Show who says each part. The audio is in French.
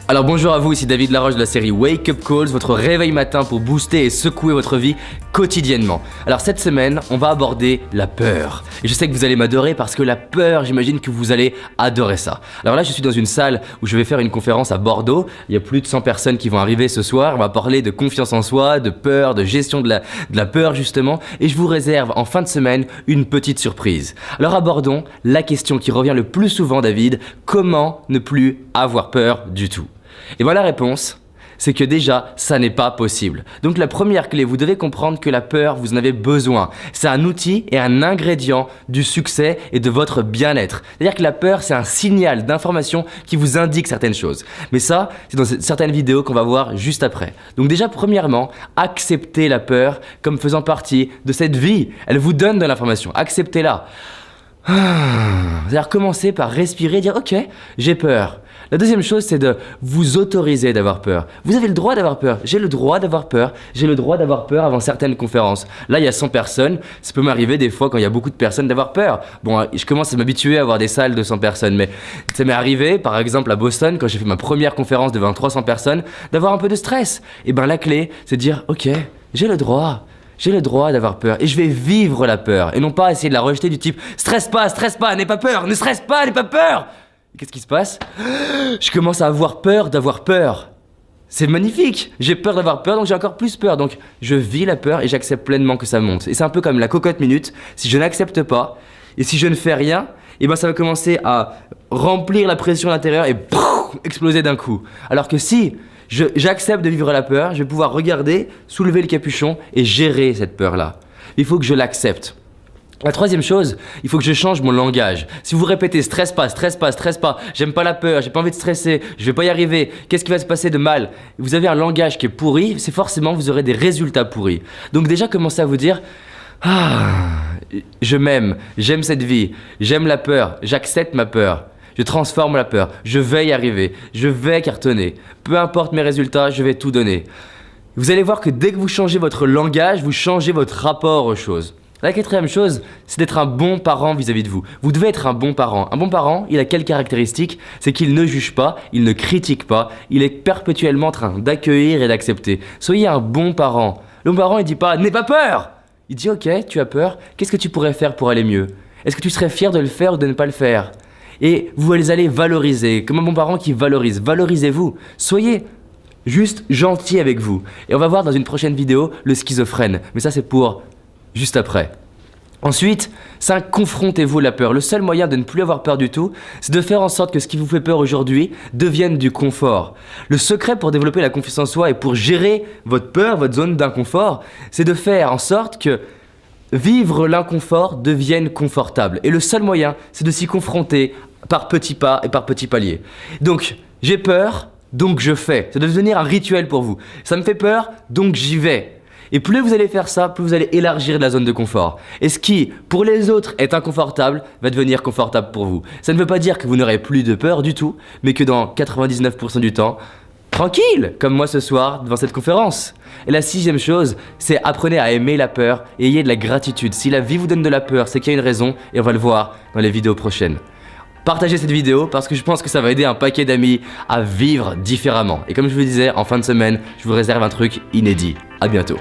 Speaker 1: Alors bonjour à vous, ici David Laroche de la série Wake Up Calls, votre réveil matin pour booster et secouer votre vie quotidiennement. Alors cette semaine, on va aborder la peur. Et je sais que vous allez m'adorer parce que la peur, j'imagine que vous allez adorer ça. Alors là, je suis dans une salle où je vais faire une conférence à Bordeaux. Il y a plus de 100 personnes qui vont arriver ce soir. On va parler de confiance en soi, de peur, de gestion de la peur justement. Et je vous réserve en fin de semaine une petite surprise. Alors abordons la question qui revient le plus souvent, David, comment ne plus avoir peur du tout ? Et voilà la réponse, c'est que déjà, ça n'est pas possible. Donc la première clé, vous devez comprendre que la peur, vous en avez besoin. C'est un outil et un ingrédient du succès et de votre bien-être. C'est-à-dire que la peur, c'est un signal d'information qui vous indique certaines choses. Mais ça, c'est dans certaines vidéos qu'on va voir juste après. Donc déjà, premièrement, acceptez la peur comme faisant partie de cette vie. Elle vous donne de l'information, acceptez-la. C'est-à-dire commencer par respirer, dire ok, j'ai peur. La deuxième chose, c'est de vous autoriser d'avoir peur. Vous avez le droit d'avoir peur. J'ai le droit d'avoir peur. J'ai le droit d'avoir peur avant certaines conférences. Là, il y a 100 personnes. Ça peut m'arriver des fois quand il y a beaucoup de personnes d'avoir peur. Bon, je commence à m'habituer à avoir des salles de 100 personnes, mais ça m'est arrivé, par exemple à Boston, quand j'ai fait ma première conférence devant 300 personnes, d'avoir un peu de stress. Et ben la clé, c'est de dire ok, j'ai le droit. J'ai le droit d'avoir peur et je vais vivre la peur et non pas essayer de la rejeter du type stresse pas, n'aie pas peur, ne stresse pas, n'aie pas peur. Et qu'est-ce qui se passe ? Je commence à avoir peur d'avoir peur. C'est magnifique, j'ai peur d'avoir peur donc j'ai encore plus peur. Donc je vis la peur et j'accepte pleinement que ça monte. Et c'est un peu comme la cocotte minute, si je n'accepte pas et si je ne fais rien, et ben ça va commencer à remplir la pression à l'intérieur et exploser d'un coup. Alors que si j'accepte de vivre la peur, je vais pouvoir regarder, soulever le capuchon et gérer cette peur-là. Il faut que je l'accepte. La troisième chose, il faut que je change mon langage. Si vous répétez stresse pas, j'aime pas la peur, j'ai pas envie de stresser, je vais pas y arriver, qu'est-ce qui va se passer de mal ? Vous avez un langage qui est pourri, c'est forcément vous aurez des résultats pourris. Donc déjà commencez à vous dire je m'aime, j'aime cette vie, j'aime la peur, j'accepte ma peur. Je transforme la peur, je vais y arriver, je vais cartonner. Peu importe mes résultats, je vais tout donner. Vous allez voir que dès que vous changez votre langage, vous changez votre rapport aux choses. La quatrième chose, c'est d'être un bon parent vis-à-vis de vous. Vous devez être un bon parent. Un bon parent, il a quelle caractéristique ? C'est qu'il ne juge pas, il ne critique pas, il est perpétuellement en train d'accueillir et d'accepter. Soyez un bon parent. Le bon parent, il dit pas « n'aie pas peur !» Il dit « ok, tu as peur, qu'est-ce que tu pourrais faire pour aller mieux ? Est-ce que tu serais fier de le faire ou de ne pas le faire ?» Et vous allez valoriser, comme un bon parent qui valorise. Valorisez-vous, soyez juste gentil avec vous. Et on va voir dans une prochaine vidéo le schizophrène. Mais ça c'est pour juste après. Ensuite, confrontez-vous à la peur. Le seul moyen de ne plus avoir peur du tout, c'est de faire en sorte que ce qui vous fait peur aujourd'hui devienne du confort. Le secret pour développer la confiance en soi et pour gérer votre peur, votre zone d'inconfort, c'est de faire en sorte que vivre l'inconfort devienne confortable. Et le seul moyen, c'est de s'y confronter par petits pas et par petits paliers. Donc, j'ai peur, donc je fais. Ça doit devenir un rituel pour vous. Ça me fait peur, donc j'y vais. Et plus vous allez faire ça, plus vous allez élargir la zone de confort. Et ce qui, pour les autres, est inconfortable, va devenir confortable pour vous. Ça ne veut pas dire que vous n'aurez plus de peur du tout, mais que dans 99% du temps, tranquille, comme moi ce soir devant cette conférence. Et la sixième chose, c'est apprenez à aimer la peur et ayez de la gratitude. Si la vie vous donne de la peur, c'est qu'il y a une raison et on va le voir dans les vidéos prochaines. Partagez cette vidéo parce que je pense que ça va aider un paquet d'amis à vivre différemment. Et comme je vous le disais, en fin de semaine, je vous réserve un truc inédit. À bientôt.